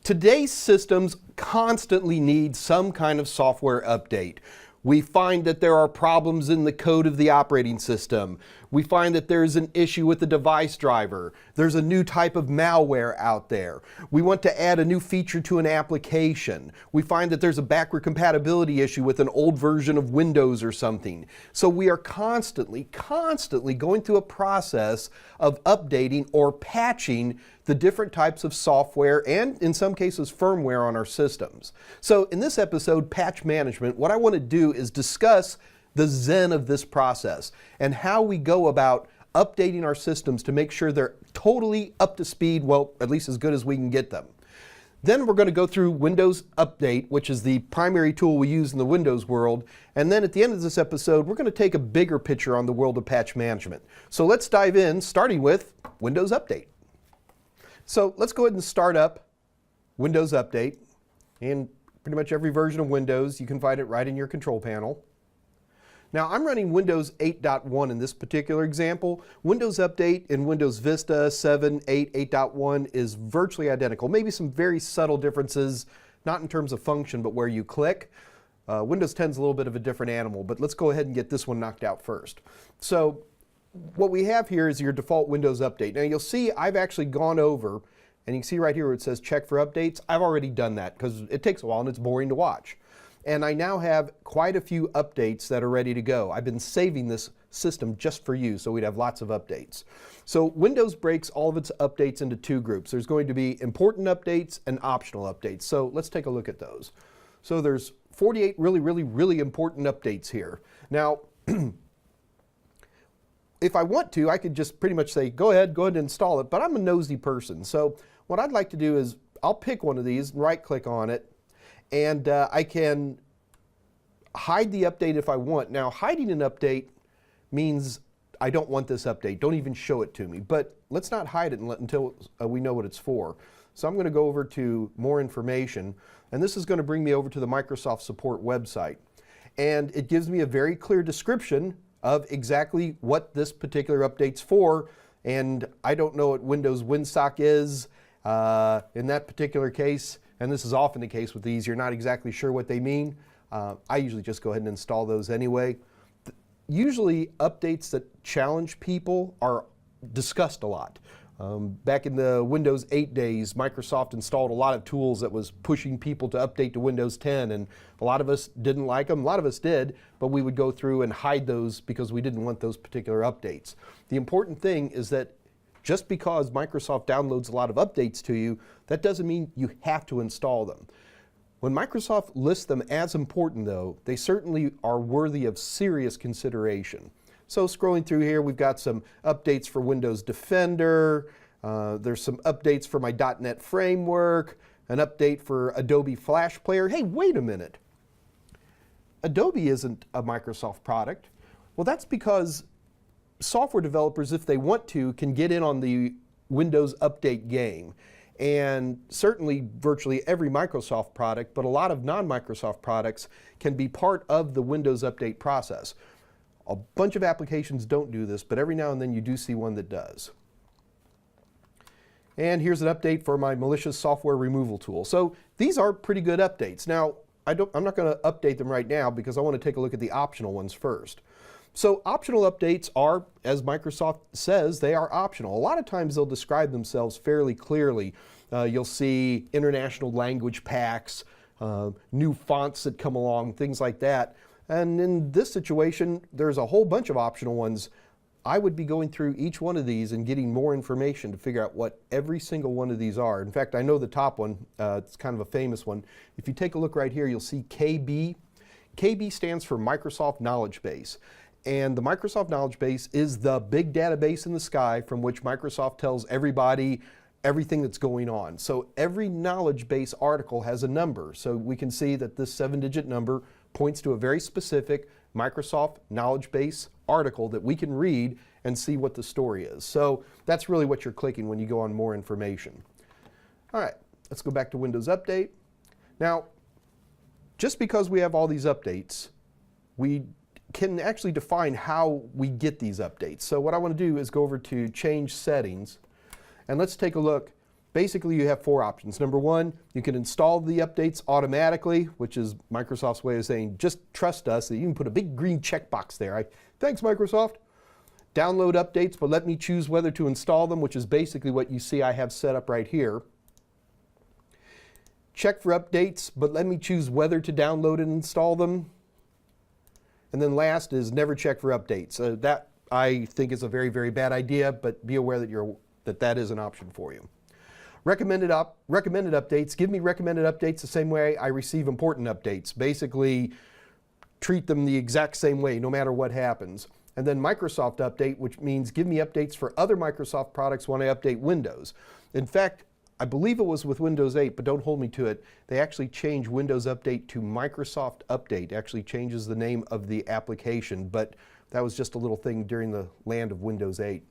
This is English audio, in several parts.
Today's systems constantly need some kind of software update. We find that there are problems in the code of the operating system. We find that there's an issue with the device driver. There's a new type of malware out there. We want to add a new feature to an application. We find that there's a backward compatibility issue with an old version of Windows or something. So we are constantly going through a process of updating or patching the different types of software and, in some cases, firmware on our systems. So in this episode, Patch Management, what I want to do is discuss the zen of this process and how we go about updating our systems to make sure they're totally up to speed, well, at least as good as we can get them. Then we're going to go through Windows Update, which is the primary tool we use in the Windows world. And then at the end of this episode, we're going to take a bigger picture on the world of patch management. So let's dive in, starting with Windows Update. So let's go ahead and start up Windows Update. In pretty much every version of Windows, you can find it right in your control panel. Now I'm running Windows 8.1 in this particular example. Windows Update in Windows Vista 7, 8, 8.1 is virtually identical. Maybe some very subtle differences, not in terms of function, but where you click. Windows 10 is a little bit of a different animal, but let's go ahead and get this one knocked out first. So what we have here is your default Windows Update. Now you'll see I've actually gone over, and you can see right here where it says check for updates. I've already done that because it takes a while and it's boring to watch. And I now have quite a few updates that are ready to go. I've been saving this system just for you, so we'd have lots of updates. So Windows breaks all of its updates into two groups. There's going to be important updates and optional updates. So let's take a look at those. So there's 48 really important updates here. Now, if I want to, I could just pretty much say, go ahead and install it, but I'm a nosy person. So what I'd like to do is I'll pick one of these, right-click on it, and I can hide the update if I want. Now, hiding an update means I don't want this update. Don't even show it to me. But let's not hide it until we know what it's for. So I'm going to go over to More Information, and this is going to bring me over to the Microsoft Support website. And it gives me a very clear description of exactly what this particular update's for. And I don't know what Windows WinSock is in that particular case. And this is often the case with these. You're not exactly sure what they mean. I usually just go ahead and install those anyway. Usually updates that challenge people are discussed a lot. Back in the Windows 8 days, Microsoft installed a lot of tools that was pushing people to update to Windows 10, and a lot of us didn't like them. A lot of us did, but we would go through and hide those because we didn't want those particular updates. The important thing is that just because Microsoft downloads a lot of updates to you, that doesn't mean you have to install them. When Microsoft lists them as important, though, they certainly are worthy of serious consideration. So scrolling through here, we've got some updates for Windows Defender. There's some updates for my .NET framework, an update for Adobe Flash Player. Hey, wait a minute. Adobe isn't a Microsoft product. Well, that's because software developers, if they want to, can get in on the Windows Update game. And certainly virtually every Microsoft product, but a lot of non-Microsoft products can be part of the Windows Update process. A bunch of applications don't do this, but every now and then you do see one that does. And here's an update for my malicious software removal tool. So these are pretty good updates. Now, I'm not going to update them right now because I want to take a look at the optional ones first. So optional updates are, as Microsoft says, they are optional. A lot of times they'll describe themselves fairly clearly. You'll see international language packs, new fonts that come along, things like that. And in this situation, there's a whole bunch of optional ones. I would be going through each one of these and getting more information to figure out what every single one of these are. In fact, I know the top one, it's kind of a famous one. If you take a look right here, you'll see KB. KB stands for Microsoft Knowledge Base. And the Microsoft Knowledge Base is the big database in the sky from which Microsoft tells everybody everything that's going on. So every knowledge base article has a number. So we can see that this 7-digit number points to a very specific Microsoft Knowledge Base article that we can read and see what the story is. So that's really what you're clicking when you go on More Information. All right, let's go back to Windows Update. Now, just because we have all these updates, we can actually define how we get these updates. So what I want to do is go over to Change Settings, and let's take a look. basically you have four options. Number one, you can install the updates automatically, which is Microsoft's way of saying, just trust us. You can put a big green checkbox there. Thanks, Microsoft. Download updates, but let me choose whether to install them, which is basically what you see I have set up right here. Check for updates, but let me choose whether to download and install them. And then last is never check for updates. That I think is a very, very bad idea, but be aware that that is an option for you. Recommended updates. Give me recommended updates the same way I receive important updates. Basically, treat them the exact same way, no matter what happens. And then Microsoft Update, which means give me updates for other Microsoft products when I update Windows. In fact, I believe it was with Windows 8, but don't hold me to it. They actually changed Windows Update to Microsoft Update. It actually changes the name of the application, but that was just a little thing during the land of Windows 8.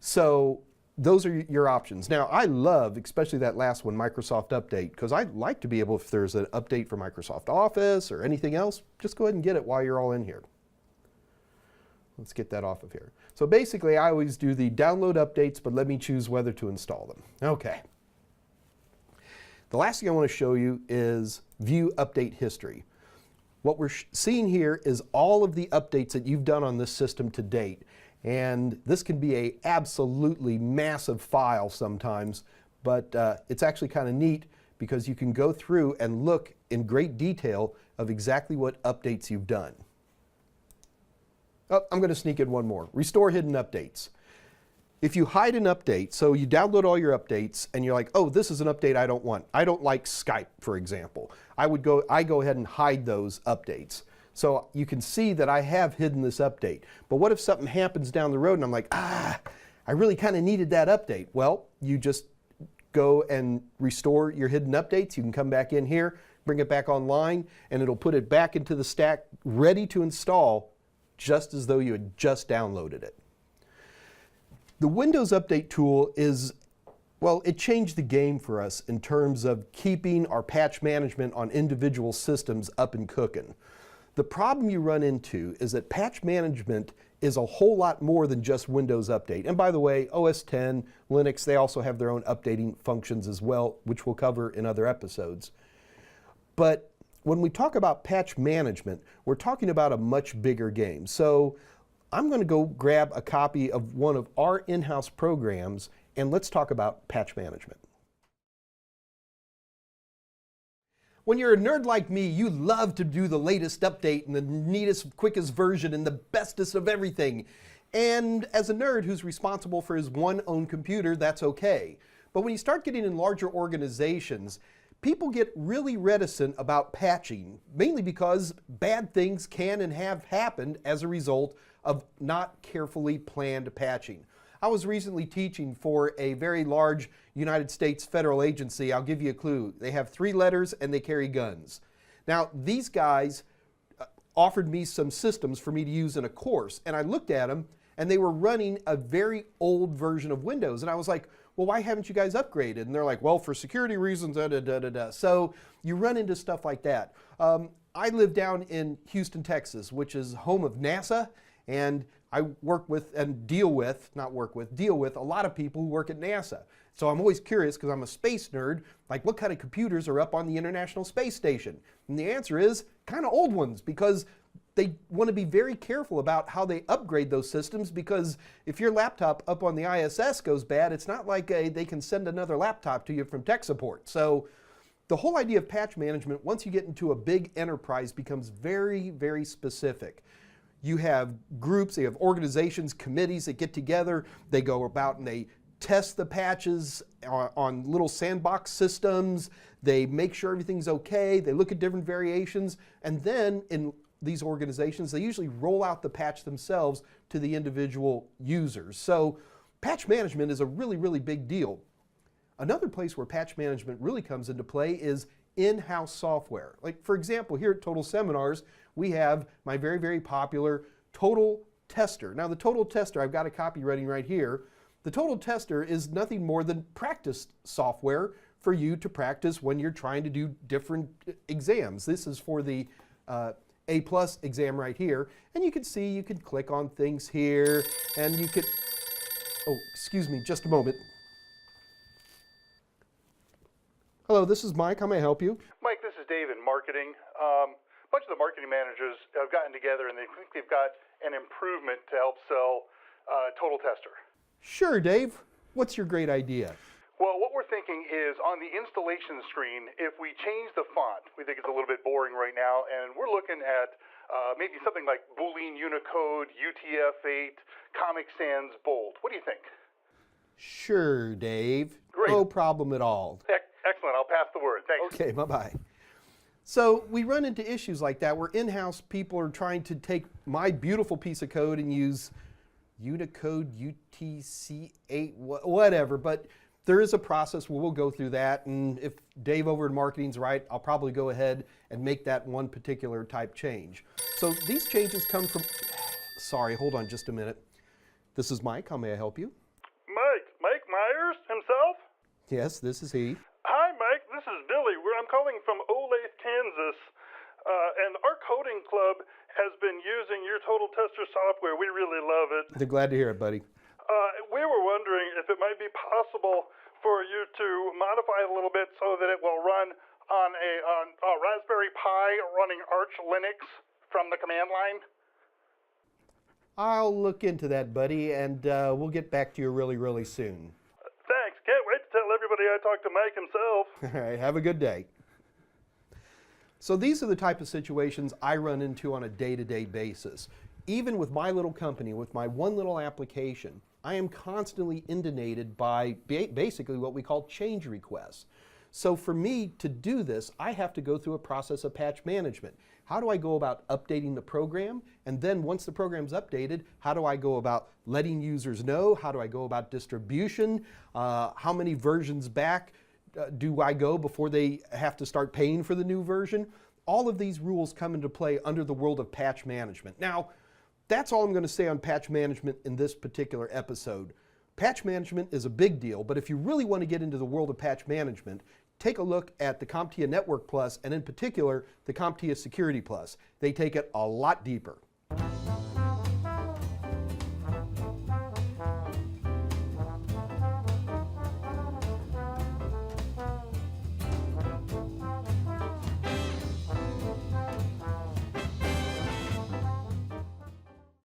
So those are your options. Now, I love, especially that last one, Microsoft Update, because I'd like to be able, if there's an update for Microsoft Office or anything else, just go ahead and get it while you're all in here. Let's get that off of here. So basically, I always do the download updates, but let me choose whether to install them. Okay. The last thing I want to show you is view update history. What we're seeing here is all of the updates that you've done on this system to date. And this can be an absolutely massive file sometimes, but it's actually kind of neat because you can go through and look in great detail of exactly what updates you've done. Oh, I'm going to sneak in one more. Restore hidden updates. If you hide an update, so you download all your updates and you're like, oh, this is an update I don't want. I don't like Skype, for example. I go ahead and hide those updates. So you can see that I have hidden this update. But what if something happens down the road and I'm like, I really kind of needed that update? Well, you just go and restore your hidden updates. You can come back in here, bring it back online, and it'll put it back into the stack ready to install, just as though you had just downloaded it. The Windows Update tool is, well, it changed the game for us in terms of keeping our patch management on individual systems up and cooking. The problem you run into is that patch management is a whole lot more than just Windows Update. And by the way, OS X, Linux, they also have their own updating functions as well, which we'll cover in other episodes. But when we talk about patch management, we're talking about a much bigger game. So I'm going to go grab a copy of one of our in-house programs, and let's talk about patch management. When you're a nerd like me, you love to do the latest update and the neatest, quickest version and the bestest of everything. And as a nerd who's responsible for his one own computer, that's okay. But when you start getting in larger organizations, people get really reticent about patching, mainly because bad things can and have happened as a result of not carefully planned patching. I was recently teaching for a very large United States federal agency. I'll give you a clue. They have 3 letters and they carry guns. Now, these guys offered me some systems for me to use in a course, and I looked at them and they were running a very old version of Windows, and I was like, well, why haven't you guys upgraded? And they're like, well, for security reasons, da da da da da. So you run into stuff like that. I live down in Houston, Texas, which is home of NASA, and I work with and deal with a lot of people who work at NASA. So I'm always curious, because I'm a space nerd, like what kind of computers are up on the International Space Station? And the answer is kind of old ones, because they want to be very careful about how they upgrade those systems, because if your laptop up on the ISS goes bad, it's not like they can send another laptop to you from tech support. So the whole idea of patch management, once you get into a big enterprise, becomes very, very specific. You have groups, you have organizations, committees that get together, they go about and they test the patches on little sandbox systems, they make sure everything's okay, they look at different variations, and then in these organizations, they usually roll out the patch themselves to the individual users. So patch management is a really, really big deal. Another place where patch management really comes into play is in-house software. Like, for example, here at Total Seminars, we have my very, very popular Total Tester. Now, the Total Tester, I've got a copy running right here. The Total Tester is nothing more than practice software for you to practice when you're trying to do different exams. This is for the A+ exam right here. And you can see, you can click on things here, and you could, oh, excuse me, just a moment. Hello, this is Mike. How may I help you? Mike, this is Dave in marketing. A bunch of the marketing managers have gotten together and they think they've got an improvement to help sell Total Tester. Sure, Dave. What's your great idea? Well, what we're thinking is on the installation screen, if we change the font, we think it's a little bit boring right now, and we're looking at maybe something like Boolean Unicode, UTF-8, Comic Sans Bold. What do you think? Sure, Dave. Great. No problem at all. Excellent. I'll pass the word. Thanks. Okay, bye-bye. So we run into issues like that where in-house people are trying to take my beautiful piece of code and use Unicode, UTC-8, whatever, but there is a process where we'll go through that, and if Dave over in marketing's right, I'll probably go ahead and make that one particular type change. So these changes come from, sorry, hold on just a minute. This is Mike, how may I help you? Mike Myers himself? Yes, this is he. Hi, Mike. This is Billy. I'm calling from Olathe, Kansas. And our coding club has been using your Total Tester software. We really love it. They're glad to hear it, buddy. We were wondering if it might be possible for you to modify it a little bit so that it will run on a Raspberry Pi running Arch Linux from the command line. I'll look into that, buddy, and we'll get back to you really, really soon. Thanks. Can't wait to tell everybody I talked to Mike himself. All right, have a good day. So these are the type of situations I run into on a day-to-day basis. Even with my little company, with my one little application, I am constantly inundated by basically what we call change requests. So for me to do this, I have to go through a process of patch management. How do I go about updating the program? And then once the program's updated, how do I go about letting users know? How do I go about distribution? How many versions back do I go before they have to start paying for the new version? All of these rules come into play under the world of patch management. Now, that's all I'm going to say on patch management in this particular episode. Patch management is a big deal, but if you really want to get into the world of patch management, take a look at the CompTIA Network Plus, and in particular, the CompTIA Security Plus. They take it a lot deeper.